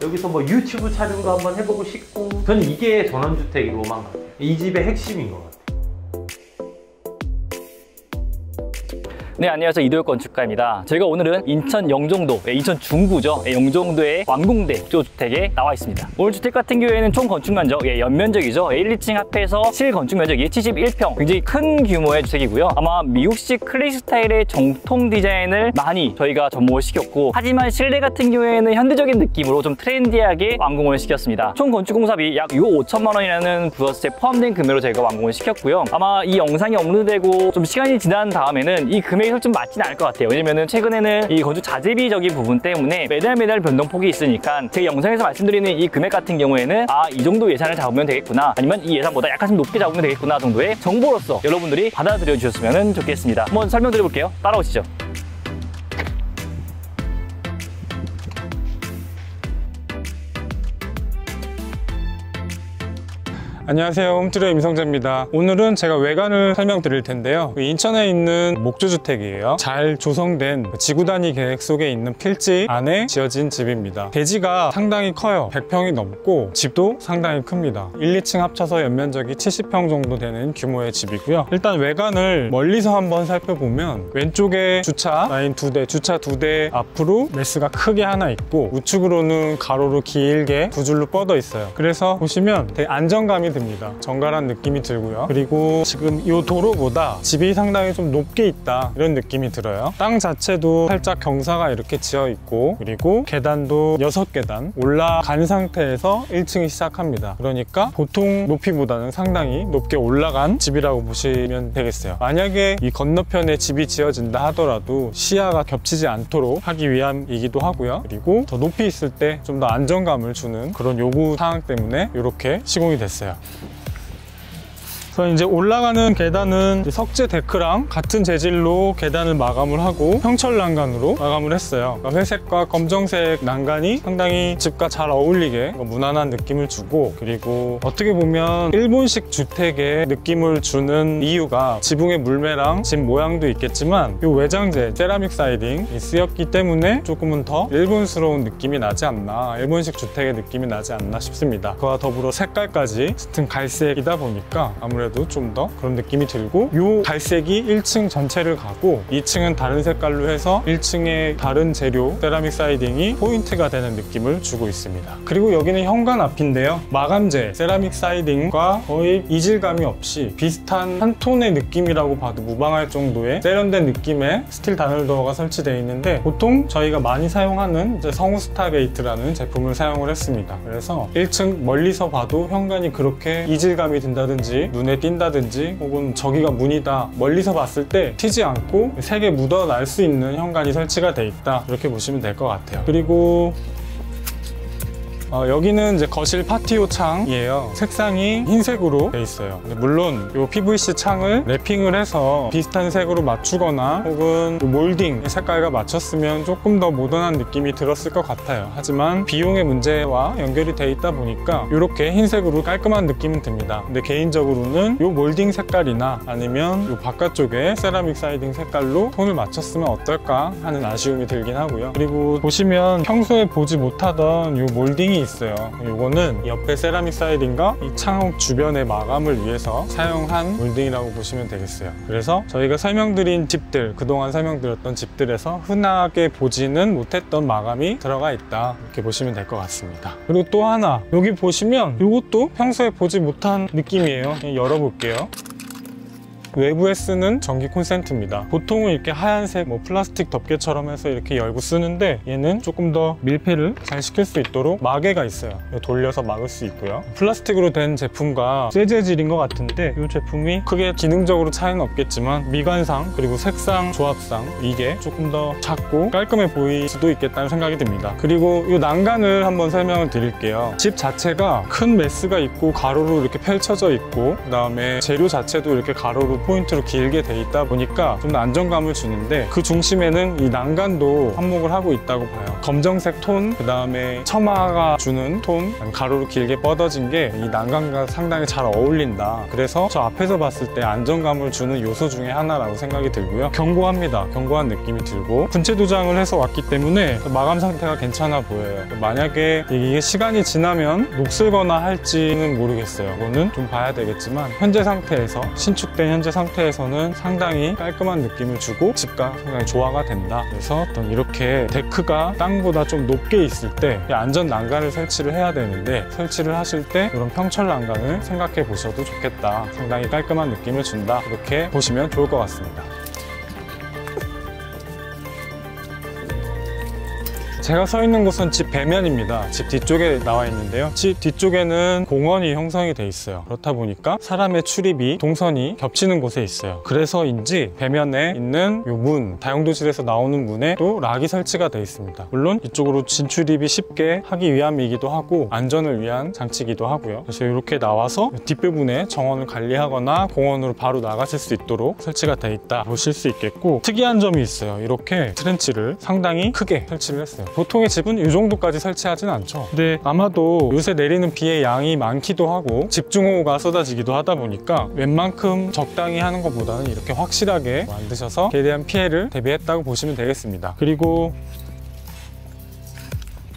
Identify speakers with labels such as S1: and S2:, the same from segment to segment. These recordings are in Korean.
S1: 여기서 뭐 유튜브 촬영도 한번 해보고 싶고, 저는 이게 전원주택 로망 같아요. 이 집의 핵심인 것 같아요.
S2: 네, 안녕하세요. 이도혁 건축가입니다. 저희가 오늘은 인천 영종도, 인천 중구죠. 영종도의 완공대 목조주택에 나와 있습니다. 오늘 주택 같은 경우에는 총 건축면적, 연면적이죠. 1, 2층 합해서 실건축면적이 71평, 굉장히 큰 규모의 주택이고요. 아마 미국식 클래식 스타일의 정통 디자인을 많이 저희가 접목을 시켰고, 하지만 실내 같은 경우에는 현대적인 느낌으로 좀 트렌디하게 완공을 시켰습니다. 총 건축공사비 약 6억 5천만 원이라는 부가세 포함된 금액으로 저희가 완공을 시켰고요. 아마 이 영상이 업로드되고 좀 시간이 지난 다음에는 이 금액이 좀 맞지는 않을 것 같아요. 왜냐면은 최근에는 이 건축 자재비적인 부분 때문에 매달 변동폭이 있으니까 제 영상에서 말씀드리는 이 금액 같은 경우에는 이 정도 예산을 잡으면 되겠구나, 아니면 이 예산보다 약간 좀 높게 잡으면 되겠구나 정도의 정보로서 여러분들이 받아들여 주셨으면 좋겠습니다. 한번 설명드려 볼게요. 따라오시죠.
S3: 안녕하세요, 홈트리어 임성재입니다. 오늘은 제가 외관을 설명드릴 텐데요. 인천에 있는 목조주택이에요. 잘 조성된 지구단위 계획 속에 있는 필지 안에 지어진 집입니다. 대지가 상당히 커요. 100평이 넘고 집도 상당히 큽니다. 1, 2층 합쳐서 연면적이 70평 정도 되는 규모의 집이고요. 일단 외관을 멀리서 한번 살펴보면 왼쪽에 주차 라인 2대, 주차 2대 앞으로 메스가 크게 하나 있고, 우측으로는 가로로 길게 두 줄로 뻗어 있어요. 그래서 보시면 되게 안정감이 듭니다. 정갈한 느낌이 들고요. 그리고 지금 이 도로보다 집이 상당히 좀 높게 있다, 이런 느낌이 들어요. 땅 자체도 살짝 경사가 이렇게 지어 있고, 그리고 계단도 6계단 올라간 상태에서 1층이 시작합니다. 그러니까 보통 높이보다는 상당히 높게 올라간 집이라고 보시면 되겠어요. 만약에 이 건너편에 집이 지어진다 하더라도 시야가 겹치지 않도록 하기 위함이기도 하고요. 그리고 더 높이 있을 때 좀 더 안정감을 주는 그런 요구 사항 때문에 이렇게 시공이 됐어요. 그래서 이제 올라가는 계단은 석재 데크랑 같은 재질로 계단을 마감을 하고 평철 난간으로 마감을 했어요. 그러니까 회색과 검정색 난간이 상당히 집과 잘 어울리게 무난한 느낌을 주고, 그리고 어떻게 보면 일본식 주택의 느낌을 주는 이유가 지붕의 물매랑 집 모양도 있겠지만 이 외장재 세라믹 사이딩이 쓰였기 때문에 조금은 더 일본스러운 느낌이 나지 않나, 일본식 주택의 느낌이 나지 않나 싶습니다. 그와 더불어 색깔까지 짙은 갈색이다 보니까 아무래도 좀 더 그런 느낌이 들고, 이 갈색이 1층 전체를 가고 2층은 다른 색깔로 해서 1층의 다른 재료 세라믹 사이딩이 포인트가 되는 느낌을 주고 있습니다. 그리고 여기는 현관 앞인데요. 마감재 세라믹 사이딩과 거의 이질감이 없이 비슷한 한 톤의 느낌이라고 봐도 무방할 정도의 세련된 느낌의 스틸 단열 도어가 설치되어 있는데, 보통 저희가 많이 사용하는 이제 성우 스타게이트라는 제품을 사용을 했습니다. 그래서 1층 멀리서 봐도 현관이 그렇게 이질감이 든다든지 눈에 띈다든지, 혹은 저기가 문이다 멀리서 봤을 때 튀지 않고 색에 묻어날 수 있는 현관이 설치가 돼 있다, 이렇게 보시면 될 것 같아요. 그리고 여기는 이제 거실 파티오 창이에요. 색상이 흰색으로 돼 있어요. 물론 이 PVC 창을 랩핑을 해서 비슷한 색으로 맞추거나 혹은 몰딩 색깔과 맞췄으면 조금 더 모던한 느낌이 들었을 것 같아요. 하지만 비용의 문제와 연결이 돼 있다 보니까 이렇게 흰색으로 깔끔한 느낌은 듭니다. 근데 개인적으로는 이 몰딩 색깔이나 아니면 이 바깥쪽에 세라믹 사이딩 색깔로 톤을 맞췄으면 어떨까 하는 아쉬움이 들긴 하고요. 그리고 보시면 평소에 보지 못하던 이 몰딩이 있어요. 이거는 옆에 세라믹 사이딩과 이 창호 주변의 마감을 위해서 사용한 몰딩이라고 보시면 되겠어요. 그래서 저희가 설명드린 집들, 그동안 설명드렸던 집들에서 흔하게 보지는 못했던 마감이 들어가 있다, 이렇게 보시면 될 것 같습니다. 그리고 또 하나, 여기 보시면 이것도 평소에 보지 못한 느낌이에요. 열어볼게요. 외부에 쓰는 전기 콘센트입니다. 보통은 이렇게 하얀색 플라스틱 덮개처럼 해서 이렇게 열고 쓰는데, 얘는 조금 더 밀폐를 잘 시킬 수 있도록 마개가 있어요. 돌려서 막을 수 있고요. 플라스틱으로 된 제품과 쇠 재질인 것 같은데, 이 제품이 크게 기능적으로 차이는 없겠지만 미관상 그리고 색상 조합상 이게 조금 더 작고 깔끔해 보일 수도 있겠다는 생각이 듭니다. 그리고 이 난간을 한번 설명을 드릴게요. 집 자체가 큰 메스가 있고 가로로 이렇게 펼쳐져 있고, 그 다음에 재료 자체도 이렇게 가로로 포인트로 길게 돼 있다 보니까 좀 더 안정감을 주는데, 그 중심에는 이 난간도 한몫을 하고 있다고 봐요. 검정색 톤, 그 다음에 처마가 주는 톤, 가로로 길게 뻗어진 게 이 난간과 상당히 잘 어울린다. 그래서 저 앞에서 봤을 때 안정감을 주는 요소 중에 하나라고 생각이 들고요. 견고합니다. 견고한 느낌이 들고, 분체 도장을 해서 왔기 때문에 마감 상태가 괜찮아 보여요. 만약에 이게 시간이 지나면 녹슬거나 할지는 모르겠어요. 이거는 좀 봐야 되겠지만, 현재 상태에서, 신축된 현재 상태에서는 상당히 깔끔한 느낌을 주고 집과 상당히 조화가 된다. 그래서 어떤 이렇게 데크가 땅보다 좀 높게 있을 때 안전 난간을 설치를 해야 되는데, 설치를 하실 때 이런 평철 난간을 생각해 보셔도 좋겠다. 상당히 깔끔한 느낌을 준다. 이렇게 보시면 좋을 것 같습니다. 제가 서 있는 곳은 집 배면입니다. 집 뒤쪽에 나와 있는데요. 집 뒤쪽에는 공원이 형성이 돼 있어요. 그렇다 보니까 사람의 출입이, 동선이 겹치는 곳에 있어요. 그래서인지 배면에 있는 이 문, 다용도실에서 나오는 문에 또 락이 설치가 돼 있습니다. 물론 이쪽으로 진출입이 쉽게 하기 위함이기도 하고 안전을 위한 장치이기도 하고요. 그래서 이렇게 나와서 뒷부분에 정원을 관리하거나 공원으로 바로 나가실 수 있도록 설치가 돼 있다 보실 수 있겠고, 특이한 점이 있어요. 이렇게 트렌치를 상당히 크게 설치를 했어요. 보통의 집은 이 정도까지 설치하진 않죠. 근데 아마도 요새 내리는 비의 양이 많기도 하고 집중호우가 쏟아지기도 하다 보니까 웬만큼 적당히 하는 것보다는 이렇게 확실하게 만드셔서 그에 대한 피해를 대비했다고 보시면 되겠습니다. 그리고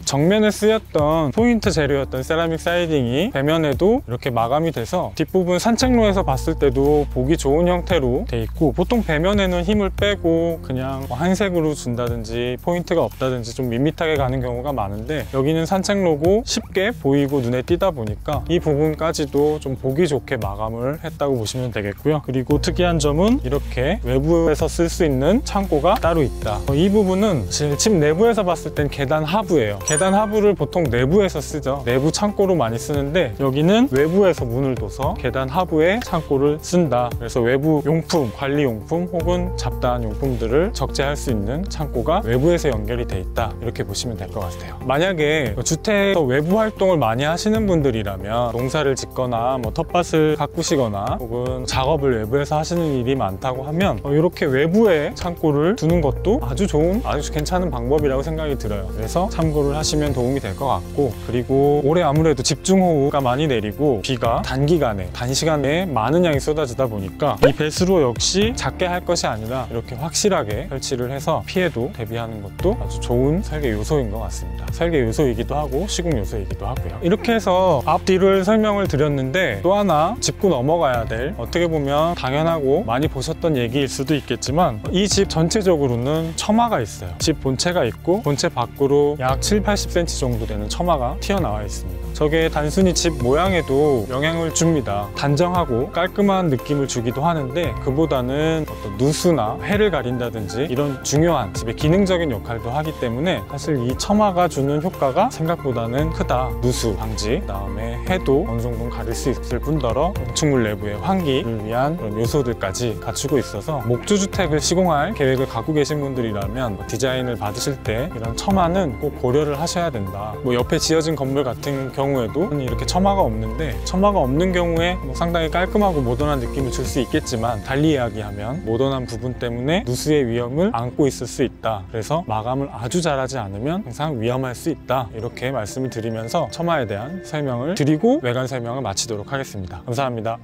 S3: 정면에 쓰였던 포인트 재료였던 세라믹 사이딩이 배면에도 이렇게 마감이 돼서 뒷부분 산책로에서 봤을 때도 보기 좋은 형태로 돼 있고, 보통 배면에는 힘을 빼고 그냥 한색으로 준다든지 포인트가 없다든지 좀 밋밋하게 가는 경우가 많은데, 여기는 산책로고 쉽게 보이고 눈에 띄다 보니까 이 부분까지도 좀 보기 좋게 마감을 했다고 보시면 되겠고요. 그리고 특이한 점은 이렇게 외부에서 쓸 수 있는 창고가 따로 있다. 이 부분은 집 내부에서 봤을 땐 계단 하부예요. 계단 하부를 보통 내부에서 쓰죠. 내부 창고로 많이 쓰는데, 여기는 외부에서 문을 둬서 계단 하부에 창고를 쓴다. 그래서 외부 용품, 관리용품 혹은 잡다한 용품들을 적재할 수 있는 창고가 외부에서 연결이 돼 있다. 이렇게 보시면 될 것 같아요. 만약에 주택 외부 활동을 많이 하시는 분들이라면, 농사를 짓거나 텃밭을 가꾸시거나 혹은 작업을 외부에서 하시는 일이 많다고 하면 이렇게 외부에 창고를 두는 것도 아주 괜찮은 방법이라고 생각이 들어요. 그래서 참고를 하시면 도움이 될 것 같고, 그리고 올해 아무래도 집중호우가 많이 내리고 비가 단시간에 많은 양이 쏟아지다 보니까 이 배수로 역시 작게 할 것이 아니라 이렇게 확실하게 설치를 해서 피해도 대비하는 것도 아주 좋은 설계 요소인 것 같습니다. 설계 요소이기도 하고 시공 요소이기도 하고요. 이렇게 해서 앞뒤를 설명을 드렸는데, 또 하나 짚고 넘어가야 될, 어떻게 보면 당연하고 많이 보셨던 얘기일 수도 있겠지만, 이 집 전체적으로는 처마가 있어요. 집 본체가 있고 본체 밖으로 약 70-80cm 정도 되는 처마가 튀어나와 있습니다. 저게 단순히 집 모양에도 영향을 줍니다. 단정하고 깔끔한 느낌을 주기도 하는데, 그보다는 어떤 누수나 해를 가린다든지 이런 중요한 집의 기능적인 역할도 하기 때문에 사실 이 처마가 주는 효과가 생각보다는 크다. 누수 방지, 그다음에 해도 어느 정도는 가릴 수 있을 뿐더러 건축물 내부의 환기를 위한 그런 요소들까지 갖추고 있어서, 목조주택을 시공할 계획을 갖고 계신 분들이라면 디자인을 받으실 때 이런 처마는 꼭 고려를 하셔야 된다. 옆에 지어진 건물 같은 경우에도 이렇게 처마가 없는데, 처마가 없는 경우에 상당히 깔끔하고 모던한 느낌을 줄 수 있겠지만, 달리 이야기하면 모던한 부분 때문에 누수의 위험을 안고 있을 수 있다. 그래서 마감을 아주 잘하지 않으면 항상 위험할 수 있다. 이렇게 말씀을 드리면서 처마에 대한 설명을 드리고 외관 설명을 마치도록 하겠습니다. 감사합니다.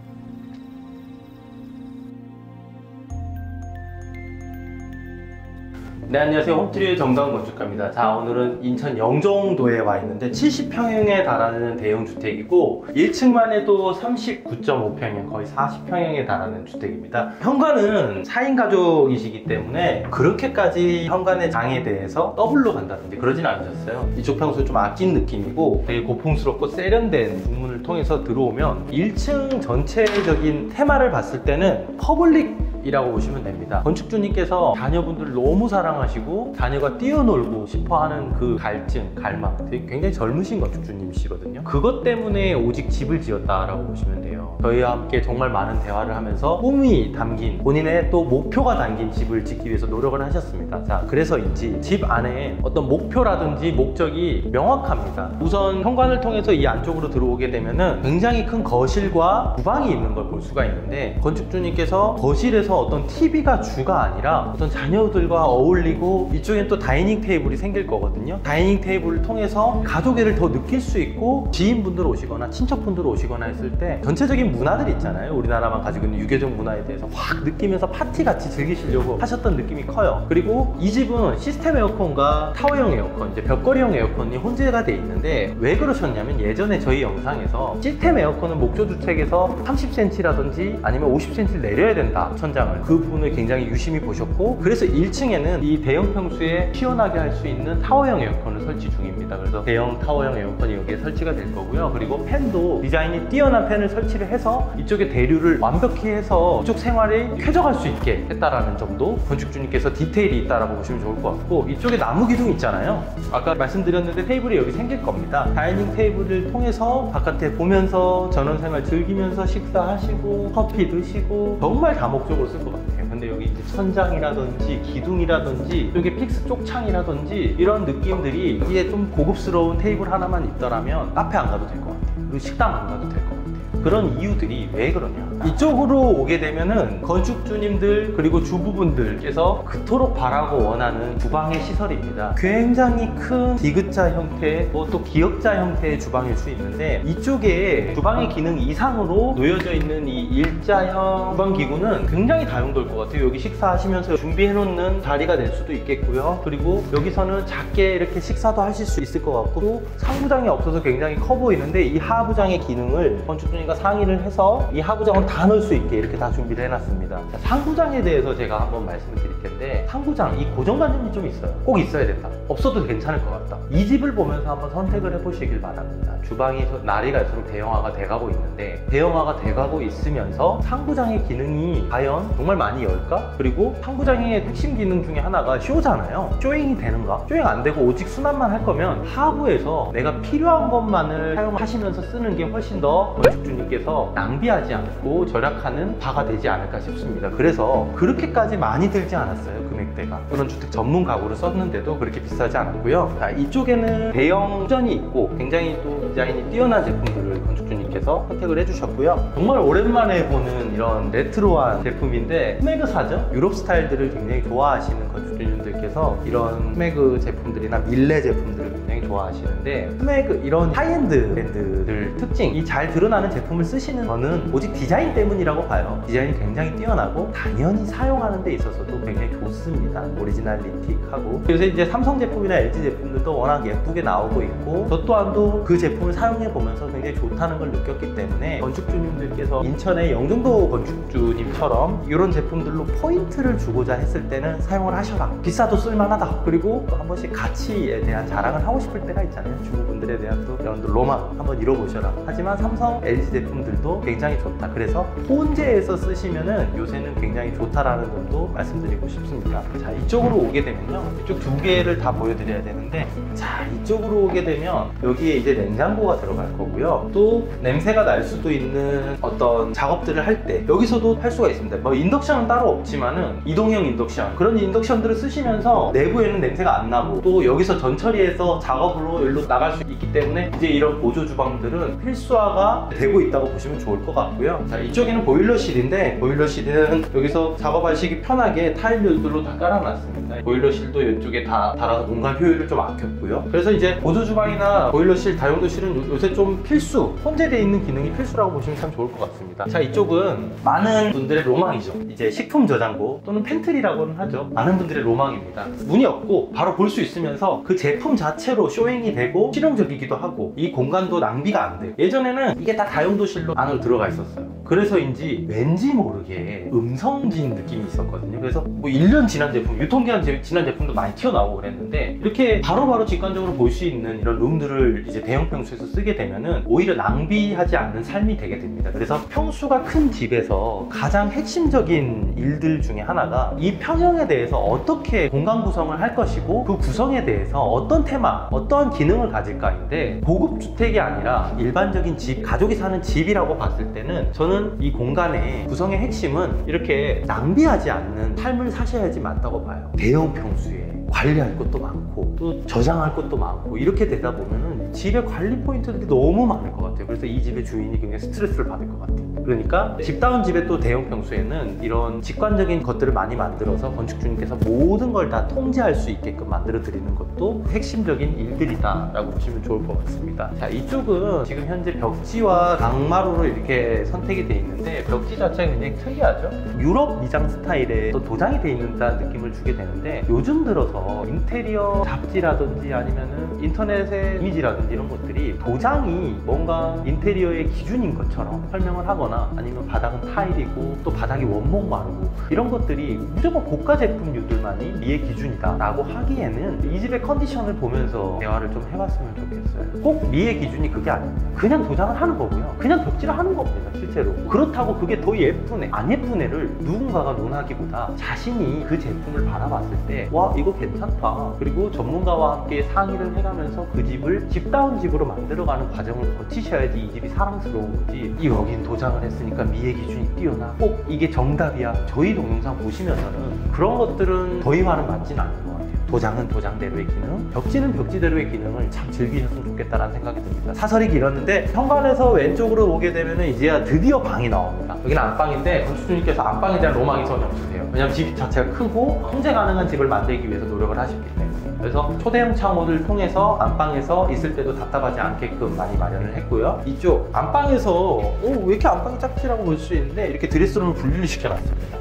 S1: 네, 안녕하세요. 홈트리의 정다운 건축가입니다. 자, 오늘은 인천 영종도에 와 있는데 70평형에 달하는 대형 주택이고 1층만 해도 39.5평형, 거의 40평형에 달하는 주택입니다. 현관은 4인 가족이시기 때문에 그렇게까지 현관의 장에 대해서 더블로 간다든지 그러진 않으셨어요. 이쪽 평수 좀 아낀 느낌이고 되게 고풍스럽고 세련된 중문을 통해서 들어오면 1층 전체적인 테마를 봤을 때는 퍼블릭 이라고 보시면 됩니다. 건축주님께서 자녀분들을 너무 사랑하시고 자녀가 뛰어놀고 싶어하는 그 갈증, 갈망, 되게 굉장히 젊으신 건축주님이시거든요. 그것 때문에 오직 집을 지었다라고 보시면 돼요. 저희와 함께 정말 많은 대화를 하면서 꿈이 담긴 본인의 또 목표가 담긴 집을 짓기 위해서 노력을 하셨습니다. 자, 그래서인지 집 안에 어떤 목표라든지 목적이 명확합니다. 우선 현관을 통해서 이 안쪽으로 들어오게 되면은 굉장히 큰 거실과 주방이 있는 걸 볼 수가 있는데, 건축주님께서 거실에서 어떤 TV가 주가 아니라 어떤 자녀들과 어울리고 이쪽엔 또 다이닝 테이블이 생길 거거든요. 다이닝 테이블을 통해서 가족애를 더 느낄 수 있고, 지인분들 오시거나 친척분들 오시거나 했을 때 전체적인 문화들 있잖아요. 우리나라만 가지고 있는 유교적 문화에 대해서 확 느끼면서 파티같이 즐기시려고 하셨던 느낌이 커요. 그리고 이 집은 시스템 에어컨과 타워형 에어컨, 이제 벽걸이형 에어컨이 혼재가 돼 있는데, 왜 그러셨냐면 예전에 저희 영상에서 시스템 에어컨은 목조주택에서 30cm라든지 아니면 50cm 내려야 된다, 천장을. 그 부분을 굉장히 유심히 보셨고, 그래서 1층에는 이 대형 평수에 시원하게 할 수 있는 타워형 에어컨을 설치 중입니다. 그래서 대형 타워형 에어컨이 여기에 설치가 될 거고요. 그리고 팬도 디자인이 뛰어난 팬을 설치를 해서 이쪽에 대류를 완벽히 해서 이쪽 생활에 쾌적할 수 있게 했다라는 점도 건축주님께서 디테일이 있다라고 보시면 좋을 것 같고, 이쪽에 나무 기둥 있잖아요. 아까 말씀드렸는데 테이블이 여기 생길 겁니다. 다이닝 테이블을 통해서 바깥에 보면서 전원생활 즐기면서 식사하시고 커피 드시고 정말 다목적으로 쓸 것 같아요. 근데 여기 이제 천장이라든지 기둥이라든지 여기 픽스 쪽창이라든지 이런 느낌들이, 이게 좀 고급스러운 테이블 하나만 있더라면 카페 안 가도 될 것 같아요. 그리고 식당 안 가도 될 것 같아요. 그런 이유들이 왜 그러냐, 이쪽으로 오게 되면은 건축주님들 그리고 주부분들께서 그토록 바라고 원하는 주방의 시설입니다. 굉장히 큰 디귿자 형태, 또 기역자 형태의 주방일 수 있는데, 이쪽에 주방의 기능 이상으로 놓여져 있는 이 일자형 주방 기구는 굉장히 다용도일 것 같아요. 여기 식사하시면서 준비해 놓는 자리가 될 수도 있겠고요. 그리고 여기서는 작게 이렇게 식사도 하실 수 있을 것 같고, 또 상부장이 없어서 굉장히 커 보이는데 이 하부장의 기능을 건축주님과 상의를 해서 이 하부장을 다 넣을 수 있게 이렇게 다 준비를 해놨습니다. 자, 상부장에 대해서 제가 한번 말씀을 드릴 텐데, 상부장 이 고정관념이 좀 있어요. 꼭 있어야 된다, 없어도 괜찮을 것 같다. 이 집을 보면서 한번 선택을 해보시길 바랍니다. 주방이 날이 갈수록 대형화가 돼가고 있는데, 대형화가 돼가고 있으면서 상부장의 기능이 과연 정말 많이 열까? 그리고 상부장의 핵심 기능 중에 하나가 쇼잖아요. 쇼잉이 되는가? 쇼잉 안 되고 오직 수납만 할 거면 하부에서 내가 필요한 것만을 사용하시면서 쓰는 게 훨씬 더 건축주님께서 낭비하지 않고 절약하는 바가 되지 않을까 싶습니다. 그래서 그렇게까지 많이 들지 않았어요, 금액대가. 그런 주택 전문 가구를 썼는데도 그렇게 비싸지 않았고요. 자, 이쪽에는 대형 후전이 있고 굉장히 또 디자인이 뛰어난 제품들을 건축주님께서 선택을 해주셨고요. 정말 오랜만에 보는 이런 레트로한 제품인데, 스매그사죠? 유럽 스타일들을 굉장히 좋아하시는 건축주님들께서 이런 스매그 제품들이나 밀레 제품들을 굉장히 좋아하시는데, 스매그 이런 하이엔드 브랜드들 특징이 잘 드러나는 제품을 쓰시는 저는 오직 디자인 때문이라고 봐요. 디자인이 굉장히 뛰어나고 당연히 사용하는 데 있어서도 굉장히 좋습니다. 오리지널리틱하고. 그래서 이제 삼성 제품이나 LG 제품들도 워낙 예쁘게 나오고 있고, 저 또한도 그 제품을 사용해 보면서 굉장히 좋다는 걸 느꼈기 때문에, 건축주님들께서 인천의 영종도 건축주님처럼 이런 제품들로 포인트를 주고자 했을 때는 사용을 하셔라. 비싸도 쓸만하다. 그리고 또 한 번씩 가치에 대한 자랑을 하고 싶을 때가 있잖아요. 주부분들에 대한 또 여러분들 로망 한번 이뤄보셔라. 하지만 삼성, LG 제품들도 굉장히 좋다. 그래서 혼재해서 쓰시면은 요새는 굉장히 좋다라는 점도 말씀드리고 싶습니다. 자, 이쪽으로 오게 되면요, 이쪽 두 개를 다 보여드려야 되는데, 자, 이쪽으로 오게 되면 여기에 이제 냉장고가 들어갈 거고요. 또 냄새가 날 수도 있는 어떤 작업들을 할 때 여기서도 할 수가 있습니다. 뭐 인덕션은 따로 없지만은 이동형 인덕션, 그런 인덕션들을 쓰시면서 내부에는 냄새가 안 나고, 또 여기서 전처리해서 작업으로 여기로 나갈 수 있기 때문에 이제 이런 보조 주방들은 필수화가 되고 있다고 보시면 좋을 것 같고요. 자, 이쪽에는 보일러실인데, 보일러실은 여기서 작업하시기 편하게 타일들로 다 깔아놨습니다. 보일러실도 이쪽에 다 달아서 공간 효율을 좀 아꼈고요. 그래서 이제 보조 주방이나 보일러실, 다용도실은 요새 좀 필수, 혼재되어 있는 기능이 필수라고 보시면 참 좋을 것 같습니다. 자, 이쪽은 많은 분들의 로망이죠. 이제 식품 저장고 또는 팬트리라고는 하죠. 많은 분들의 로망입니다. 문이 없고 바로 볼 수 있으면서 그 제품 자체로 쇼잉이 되고 실용적이기도 하고, 이 공간도 낭비가 안 돼요. 예전에는 이게 다 다용도실로 안으로 들어가 있었어요. 그래서인지 왠지 모르게 음성진 느낌이 있었거든요. 그래서 뭐 1년 지난 제품, 유통기한 지난 제품도 많이 튀어나오고 그랬는데 이렇게 바로바로 직관적으로 볼 수 있는 이런 룸들을 이제 대형 평수에서 쓰게 되면은 오히려 낭비하지 않는 삶이 되게 됩니다. 그래서 평수가 큰 집에서 가장 핵심적인 일들 중에 하나가 이 평형에 대해서 어떻게 공간 구성을 할 것이고 그 구성에 대해서 어떤 테마, 어떠한 기능을 가질까인데, 고급 주택이 아니라 일반적인 집, 가족이 사는 집이라고 봤을 때는 저는 이 공간의 구성의 핵심은 이렇게 낭비하지 않는 삶을 사셔야지 맞다고 봐요. 대형 평수에 관리할 것도 많고 또 저장할 것도 많고 이렇게 되다 보면은 집의 관리 포인트들이 너무 많을 것 같아요. 그래서 이 집의 주인이 굉장히 스트레스를 받을 것 같아요. 그러니까 집다운 집의 또 대형 평수에는 이런 직관적인 것들을 많이 만들어서 건축주님께서 모든 걸 다 통제할 수 있게끔 만들어 드리는 것도 핵심적인 일들이다 라고 보시면 좋을 것 같습니다. 자, 이쪽은 지금 현재 벽지와 강마루로 이렇게 선택이 돼 있는데 벽지 자체가 굉장히 특이하죠. 유럽 미장 스타일의 또 도장이 돼 있는다는 느낌을 주게 되는데, 요즘 들어서 인테리어 잡지라든지 아니면은 인터넷의 이미지라든지 이런 것들이 도장이 뭔가 인테리어의 기준인 것처럼 설명을 하거나, 아니면 바닥은 타일이고 또 바닥이 원목 마루고 이런 것들이 무조건 고가 제품류들만이 미의 기준이다 라고 하기에는 이 집의 컨디션을 보면서 대화를 좀 해봤으면 좋겠어요. 꼭 미의 기준이 그게 아닙니다. 그냥 도장을 하는 거고요, 그냥 벽지를 하는 겁니다. 실제로 그렇다고 그게 더 예쁜 애, 안 예쁜 애를 누군가가 논하기보다 자신이 그 제품을 바라봤을 때 와, 이거 괜찮다, 그리고 전문가와 함께 상의를 해가면서 그 집을 집다운 집으로 만들어가는 과정을 거치셔야지 이 집이 사랑스러운 거지, 이 여긴 도장을 했으니까 미의 기준이 뛰어나, 꼭 이게 정답이야, 저희 동영상 보시면서는 그런 것들은 저희와는 맞진 않은 것 같아요. 도장은 도장대로의 기능, 벽지는 벽지대로의 기능을 참 즐기셨으면 좋겠다라는 생각이 듭니다. 사설이 길었는데 현관에서 왼쪽으로 오게 되면 이제야 드디어 방이 나옵니다. 여기는 안방인데 건축주님께서 안방에 대한 로망이 전혀 없으세요. 왜냐하면 집 자체가 크고 통제 가능한 집을 만들기 위해서 노력을 하셨기 때문에. 그래서 초대형 창호를 통해서 안방에서 있을 때도 답답하지 않게끔 많이 마련을 했고요. 이쪽 안방에서 왜 이렇게 안방이 작지라고 볼 수 있는데, 이렇게 드레스룸을 분리를 시켜놨습니다.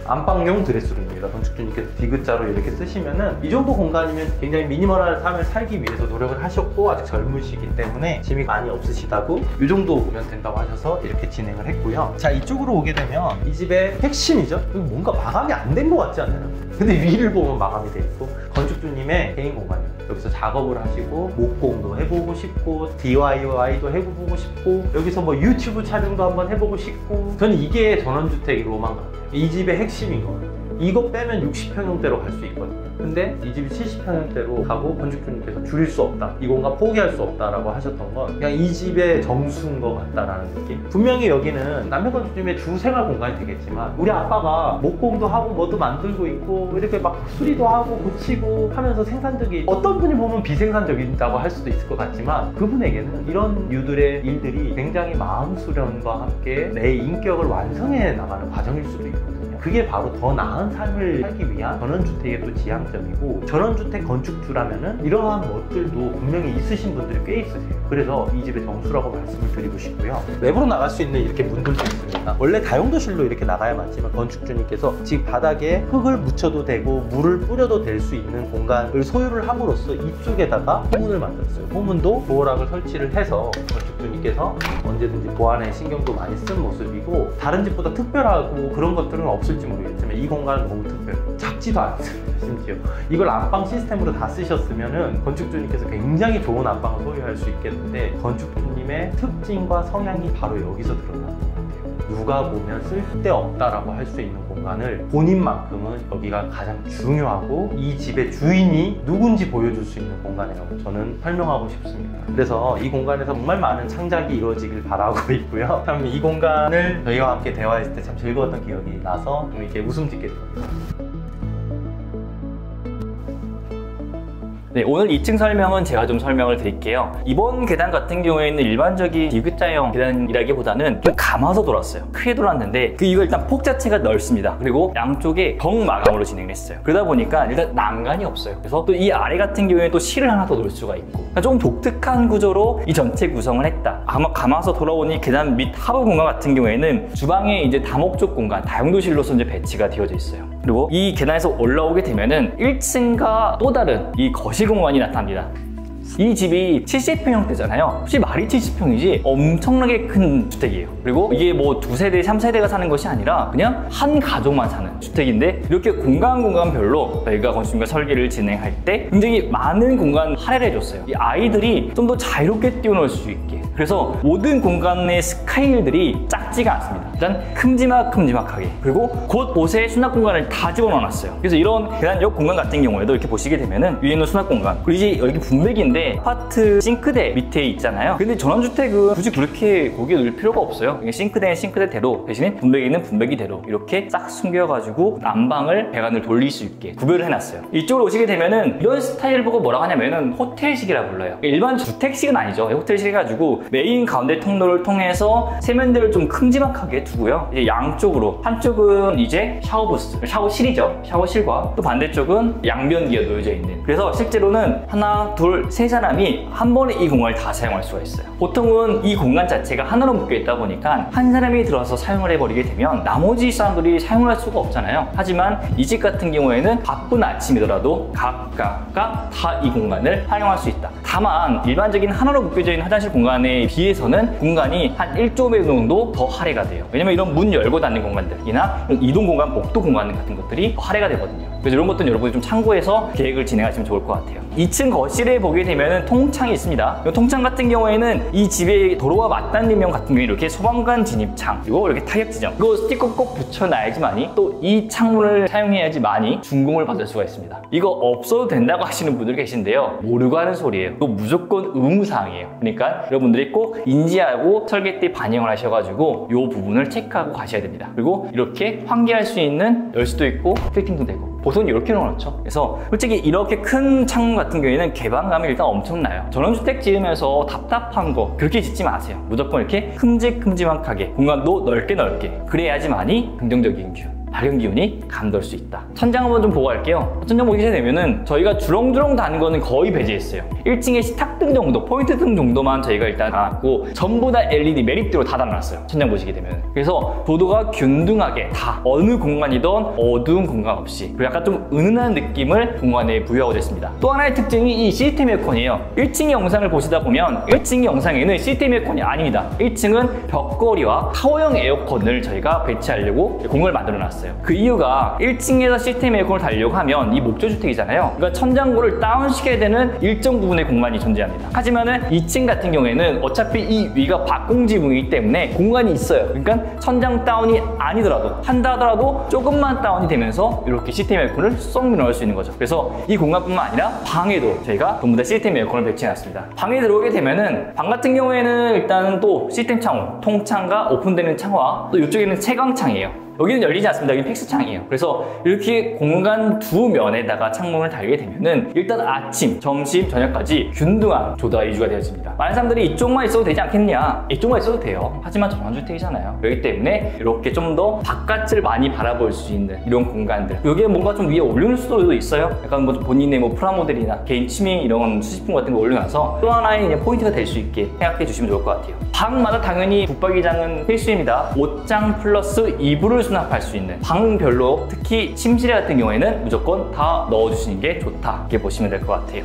S1: 안방용 드레스룸입니다. 건축주님께서 디귿자로 이렇게 쓰시면은 이 정도 공간이면 굉장히 미니멀한 삶을 살기 위해서 노력을 하셨고, 아직 젊으시기 때문에 짐이 많이 없으시다고 이 정도 오면 된다고 하셔서 이렇게 진행을 했고요. 자, 이쪽으로 오게 되면 이 집의 핵심이죠. 뭔가 마감이 안 된 것 같지 않아요? 근데 위를 보면 마감이 돼 있고, 건축주님의 개인 공간이에요. 여기서 작업을 하시고 목공도 해보고 싶고 DIY도 해보고 싶고, 여기서 뭐 유튜브 촬영도 한번 해보고 싶고, 저는 이게 전원주택의 로망 같아요. 이 집의 핵심인 것 같아요. 이거 빼면 60평형대로 갈 수 있거든요. 근데 이 집이 70평형대로 가고 건축주님께서 줄일 수 없다, 이 공간 포기할 수 없다라고 하셨던 건 그냥 이 집의 정수인 것 같다라는 느낌. 분명히 여기는 남편 건축주님의 주 생활 공간이 되겠지만, 우리 아빠가 목공도 하고 뭐도 만들고 있고 이렇게 막 수리도 하고 고치고 하면서 생산적인, 어떤 분이 보면 비생산적이다고 할 수도 있을 것 같지만 그분에게는 이런 류들의 일들이 굉장히 마음 수련과 함께 내 인격을 완성해 나가는 과정일 수도 있거든요. 그게 바로 더 나은 삶을 살기 위한 전원주택의 또 지향점이고, 전원주택 건축주라면은 이러한 것들도 분명히 있으신 분들이 꽤 있으세요. 그래서 이 집의 정수라고 말씀을 드리고 싶고요. 외부로 나갈 수 있는 이렇게 문들도 있습니다. 원래 다용도실로 이렇게 나가야 맞지만 건축주님께서 집 바닥에 흙을 묻혀도 되고 물을 뿌려도 될 수 있는 공간을 소유를 함으로써 이쪽에다가 호문을 만들었어요. 호문도 도어락을 설치를 해서 건축주님께서 언제든지 보안에 신경도 많이 쓴 모습이고, 다른 집보다 특별하고 그런 것들은 없을지 모르겠지만 이 공간은 너무 특별해요. 작지도 않습니다. 심지어 이걸 안방 시스템으로 다 쓰셨으면은 건축주님께서 굉장히 좋은 안방을 소유할 수 있겠는데, 건축주님의 특징과 성향이 바로 여기서 드러나는 것 같아요. 누가 보면 쓸데없다라고 할 수 있는 공간을 본인만큼은 여기가 가장 중요하고 이 집의 주인이 누군지 보여줄 수 있는 공간이라고 저는 설명하고 싶습니다. 그래서 이 공간에서 정말 많은 창작이 이루어지길 바라고 있고요. 참 이 공간을 저희와 함께 대화했을 때 참 즐거웠던 기억이 나서 좀 이렇게 웃음 짓게 됩니다.
S2: 네, 오늘 2층 설명은 제가 좀 설명을 드릴게요. 이번 계단 같은 경우에는 일반적인 디귿자형 계단이라기보다는 좀 감아서 돌았어요. 크게 돌았는데 이거 일단 폭 자체가 넓습니다. 그리고 양쪽에 벽 마감으로 진행을 했어요. 그러다 보니까 일단 난간이 없어요. 그래서 또 이 아래 같은 경우에 또 실을 하나 더 놓을 수가 있고, 그러니까 조금 독특한 구조로 이 전체 구성을 했다. 아마 감아서 돌아온 이 계단 밑 하부 공간 같은 경우에는 주방에 이제 다목적 공간, 다용도실로서 이제 배치가 되어져 있어요. 그리고 이 계단에서 올라오게 되면은 1층과 또 다른 이 거실 공간이 나타납니다. 이 집이 70평형대잖아요. 혹시 말이 70평이지 엄청나게 큰 주택이에요. 그리고 이게 뭐 2세대, 3세대가 사는 것이 아니라 그냥 한 가족만 사는 주택인데 이렇게 공간별로 저희가 건축과 설계를 진행할 때 굉장히 많은 공간 할애를 해줬어요. 이 아이들이 좀 더 자유롭게 뛰어놀 수 있게. 그래서 모든 공간의 스케일들이 작지가 않습니다. 일단 큼지막하게, 그리고 곳곳에 수납 공간을 다 집어넣어놨어요. 그래서 이런 계단역 공간 같은 경우에도 이렇게 보시게 되면은 위에 있는 수납 공간, 그리고 이제 여기 분배기인데 아파트 싱크대 밑에 있잖아요. 근데 전원주택은 굳이 그렇게 거기에 넣을 필요가 없어요. 싱크대는 싱크대대로, 대신에 분배기는 분배기대로 이렇게 싹 숨겨가지고 난방을 배관을 돌릴 수 있게 구별을 해놨어요. 이쪽으로 오시게 되면은 이런 스타일을 보고 뭐라고 하냐면은 호텔식이라 불러요. 일반 주택식은 아니죠. 호텔식 해가지고 메인 가운데 통로를 통해서 세면대를 좀 큼지막하게 두고요. 이제 양쪽으로, 한쪽은 이제 샤워부스, 샤워실이죠. 샤워실과 또 반대쪽은 양변기가 놓여져 있는. 그래서 실제로는 하나, 둘, 세 사람이 한 번에 이 공간을 다 사용할 수가 있어요. 보통은 이 공간 자체가 하나로 묶여 있다 보니까 한 사람이 들어와서 사용을 해버리게 되면 나머지 사람들이 사용을 할 수가 없잖아요. 하지만 이 집 같은 경우에는 바쁜 아침이더라도 각각가 다 이 공간을 활용할 수 있다. 다만 일반적인 하나로 묶여져 있는 화장실 공간에 비해서는 공간이 한 1.5배 정도 더 할애가 돼요. 왜냐면 이런 문 열고 닫는 공간들이나 이런 이동 공간, 복도 공간 같은 것들이 더 할애가 되거든요. 그래서 이런 것들은 여러분이 좀 참고해서 계획을 진행하시면 좋을 것 같아요. 2층 거실에 보게 되면 통창이 있습니다. 이 통창 같은 경우에는 이 집의 도로와 맞닿는 면 같은 경우에 이렇게 소방관 진입창, 그리고 이렇게 타격 지점, 이거 스티커 꼭 붙여놔야지만이 또 이 창문을 사용해야지만이 준공을 받을 수가 있습니다. 이거 없어도 된다고 하시는 분들 계신데요, 모르고 하는 소리예요. 이거 무조건 의무사항이에요. 그러니까 여러분들이 꼭 인지하고 설계 때 반영을 하셔가지고 이 부분을 체크하고 가셔야 됩니다. 그리고 이렇게 환기할 수 있는 열 수도 있고 필팅도 되고, 보통은 이렇게 넣어놓죠. 그래서 솔직히 이렇게 큰 창문 같은 경우에는 개방감이 일단 엄청나요. 전원주택 지으면서 답답한 거 그렇게 짓지 마세요. 무조건 이렇게 큼직큼직하게, 공간도 넓게 그래야지만이 긍정적인 기운, 밝은 기운이 감돌 수 있다. 천장 한번 좀 보고 갈게요. 천장 보게 되면은 저희가 주렁주렁 다는 거는 거의 배제했어요. 1층에 식탁등 정도, 포인트 등 정도만 저희가 일단 달아놨고 전부 다 LED 메리트로 다 달아놨어요. 천장 보시게 되면. 그래서 보도가 균등하게 다 어느 공간이든 어두운 공간 없이, 그리고 약간 좀 은은한 느낌을 공간에 부여하고 됐습니다. 또 하나의 특징이 이 시스템 에어컨이에요. 1층의 영상을 보시다 보면 1층의 영상에는 시스템 에어컨이 아닙니다. 1층은 벽걸이와 타워형 에어컨을 저희가 배치하려고 공을 만들어놨어요. 그 이유가 1층에서 시스템 에어컨을 달려고 하면 이 목조주택이잖아요. 그러니까 천장고를 다운시켜야 되는 일정 부분의 공간이 존재합니다. 하지만은 2층 같은 경우에는 어차피 이 위가 박공지붕이기 때문에 공간이 있어요. 그러니까 천장 다운이 아니더라도, 한다 하더라도 조금만 다운이 되면서 이렇게 시스템 에어컨을 쏙 넣을 수 있는 거죠. 그래서 이 공간뿐만 아니라 방에도 저희가 전부 다 시스템 에어컨을 배치해놨습니다. 방에 들어오게 되면은 방 같은 경우에는 일단은 또 시스템 창호, 통창과 오픈되는 창호와 또 이쪽에는 채광창이에요. 여기는 열리지 않습니다. 여기는 팩스창이에요. 그래서 이렇게 공간 두 면에다가 창문을 달게 되면은 일단 아침, 점심, 저녁까지 균등한 조다 위주가 되어집니다. 많은 사람들이 이쪽만 있어도 되지 않겠냐? 이쪽만 있어도 돼요. 하지만 전원주택이잖아요. 그렇기 때문에 이렇게 좀 더 바깥을 많이 바라볼 수 있는 이런 공간들, 여기에 뭔가 좀 위에 올려놓을 수도 있어요. 약간 뭐 본인의 뭐 프라모델이나 개인 취미 이런 수집품 같은 거 올려놔서 또 하나의 그냥 포인트가 될 수 있게 생각해 주시면 좋을 것 같아요. 방마다 당연히 붙박이장은 필수입니다. 옷장 플러스 이불을 수납할 수 있는, 방별로 특히 침실에 같은 경우에는 무조건 다 넣어주시는 게 좋다, 이렇게 보시면 될 것 같아요.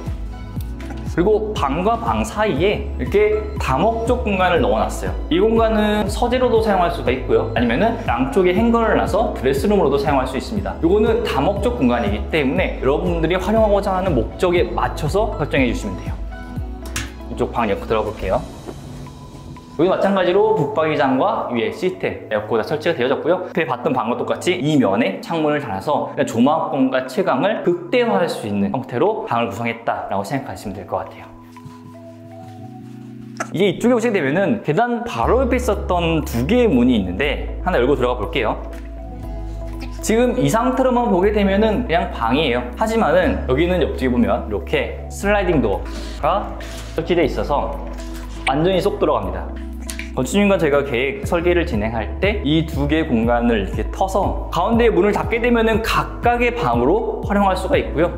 S2: 그리고 방과 방 사이에 이렇게 다목적 공간을 넣어놨어요. 이 공간은 서재로도 사용할 수가 있고요, 아니면은 양쪽에 행거를 놔서 드레스룸으로도 사용할 수 있습니다. 이거는 다목적 공간이기 때문에 여러분들이 활용하고자 하는 목적에 맞춰서 설정해 주시면 돼요. 이쪽 방 옆으로 들어가 볼게요. 여기 마찬가지로 붙박이장과 위에 시스템 에어컨이 설치가 되어졌고요. 앞에 봤던 방과 똑같이 이 면에 창문을 달아서 조망권과 채광을 극대화할 수 있는 형태로 방을 구성했다라고 생각하시면 될 것 같아요. 이제 이쪽에 오시게 되면은 계단 바로 옆에 있었던 두 개의 문이 있는데 하나 열고 들어가 볼게요. 지금 이 상태로만 보게 되면은 그냥 방이에요. 하지만은 여기는 옆쪽에 보면 이렇게 슬라이딩 도어가 설치되어 있어서 완전히 쏙 들어갑니다. 건축님과 저희가 계획 설계를 진행할 때 이 두 개의 공간을 이렇게 터서 가운데 문을 닫게 되면은 각각의 방으로 활용할 수가 있고요.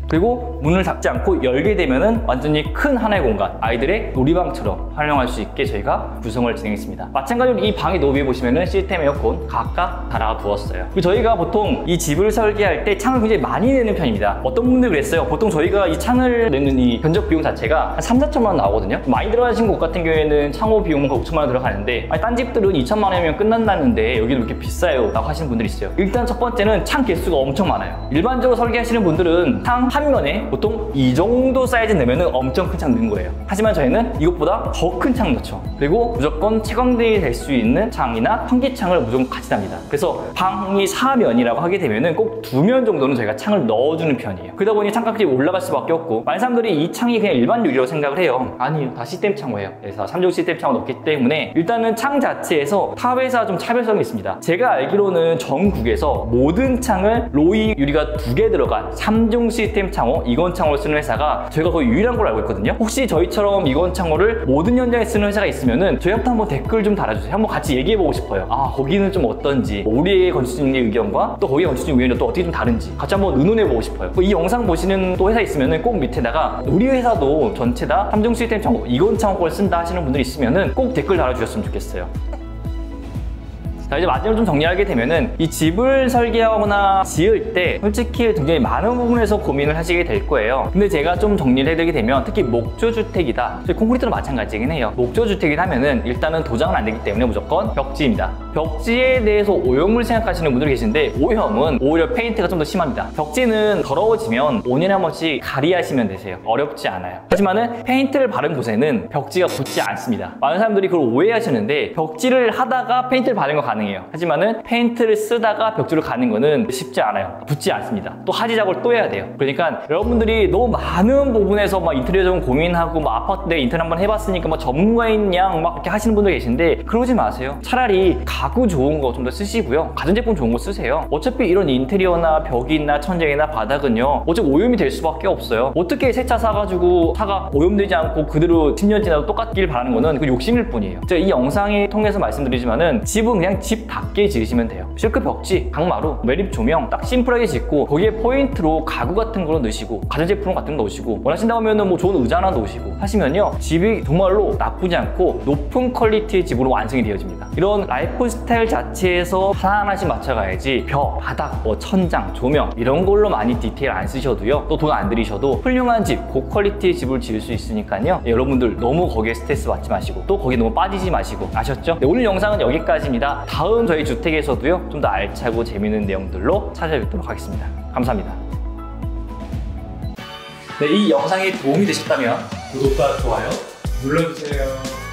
S2: 그리고 문을 닫지 않고 열게 되면은 완전히 큰 하나의 공간, 아이들의 놀이방처럼 활용할 수 있게 저희가 구성을 진행했습니다. 마찬가지로 이 방의 노비에 보시면은 시스템 에어컨 각각 달아 두었어요. 그리고 저희가 보통 이 집을 설계할 때 창을 굉장히 많이 내는 편입니다. 어떤 분들이 그랬어요. 보통 저희가 이 창을 내는 이 견적 비용 자체가 한 3, 4천만 원 나오거든요. 많이 들어가신 곳 같은 경우에는 창호 비용은 5천만 원 들어가는데, 아니, 딴 집들은 2천만 원이면 끝난다는데 여기는 왜 이렇게 비싸요? 라고 하시는 분들이 있어요. 일단 첫 번째는 창 개수가 엄청 많아요. 일반적으로 설계하시는 분들은 창 한 면에 보통 이 정도 사이즈 내면은 엄청 큰 창 넣는 거예요. 하지만 저희는 이것보다 더 큰 창 넣죠. 그리고 무조건 채광등이 될 수 있는 창이나 환기창을 무조건 같이 답니다. 그래서 방이 4면이라고 하게 되면은 꼭 2면 정도는 저희가 창을 넣어주는 편이에요. 그러다 보니 창값이 올라갈 수밖에 없고, 많은 사람들이 이 창이 그냥 일반 유리라고 생각을 해요. 아니요, 다 시스템 창호예요. 그래서 3종 시스템 창호 넣기 때문에 일단은 창 자체에서 타 회사 좀 차별성이 있습니다. 제가 알기로는 전국에서 모든 창을 로이 유리가 2개 들어간 3종 시스템 창호, 이건 창호를 쓰는 회사가 저희가 거의 유일한 걸로 알고 있거든요. 혹시 저희처럼 이건 창호를 모든 현장에 쓰는 회사가 있으면은 저희한테 한번 댓글 좀 달아주세요. 한번 같이 얘기해보고 싶어요. 아, 거기는 좀 어떤지, 우리의 건축주님의 의견과 또 거기의 건축주님 의견이 또 어떻게 좀 다른지 같이 한번 의논해보고 싶어요. 이 영상 보시는 또 회사 있으면은 꼭 밑에다가 우리 회사도 전체 다 3종 시스템 창호, 이건 창호 걸 쓴다 하시는 분들이 있으면은 꼭 댓글 달아주셨으면 좋겠어요. 자, 이제 마지막으로 좀 정리하게 되면은 이 집을 설계하거나 지을 때 솔직히 굉장히 많은 부분에서 고민을 하시게 될 거예요. 근데 제가 좀 정리를 해드리게 되면, 특히 목조주택이다, 콘크리트도 마찬가지긴 해요. 목조주택이 하면은 일단은 도장은 안 되기 때문에 무조건 벽지입니다. 벽지에 대해서 오염을 생각하시는 분들이 계신데, 오염은 오히려 페인트가 좀 더 심합니다. 벽지는 더러워지면 5년에 한 번씩 가리하시면 되세요. 어렵지 않아요. 하지만은 페인트를 바른 곳에는 벽지가 붙지 않습니다. 많은 사람들이 그걸 오해하시는데, 벽지를 하다가 페인트를 바른 거 가능해요. 하지만은 페인트를 쓰다가 벽지를 가는 거는 쉽지 않아요. 붙지 않습니다. 또 하지 작업을 또 해야 돼요. 그러니까 여러분들이 너무 많은 부분에서 막 인테리어적인 고민하고, 막 아파트 내 인테리어 한번 해봤으니까 막 전문가인 양 막 이렇게 하시는 분들 계신데, 그러지 마세요. 차라리 가구 좋은 거 좀 더 쓰시고요, 가전제품 좋은 거 쓰세요. 어차피 이런 인테리어나 벽이나 천장이나 바닥은요, 어차피 오염이 될 수밖에 없어요. 어떻게 새 차 사가지고 차가 오염되지 않고 그대로 10년 지나도 똑같길 바라는 거는 그 욕심일 뿐이에요. 제가 이 영상을 통해서 말씀드리지만은 집은 그냥 집답게 지으시면 돼요. 실크 벽지, 강마루, 매립 조명 딱 심플하게 짓고, 거기에 포인트로 가구 같은 거 넣으시고, 가전제품 같은 거 넣으시고, 원하신다고 하면은 뭐 좋은 의자 하나 넣으시고 하시면요, 집이 정말로 나쁘지 않고 높은 퀄리티의 집으로 완성이 되어집니다. 이런 라이프 스타일 자체에서 하나하나씩 맞춰가야지 벽, 바닥, 뭐 천장, 조명 이런 걸로 많이 디테일 안 쓰셔도요, 또 돈 안 들이셔도 훌륭한 집, 고퀄리티의 집을 지을 수 있으니까요. 여러분들 너무 거기에 스트레스 받지 마시고, 또 거기에 너무 빠지지 마시고, 아셨죠? 네, 오늘 영상은 여기까지입니다. 다음 저희 주택에서도요, 좀 더 알차고 재미있는 내용들로 찾아뵙도록 하겠습니다. 감사합니다. 네, 이 영상이 도움이 되셨다면 구독과 좋아요 눌러주세요.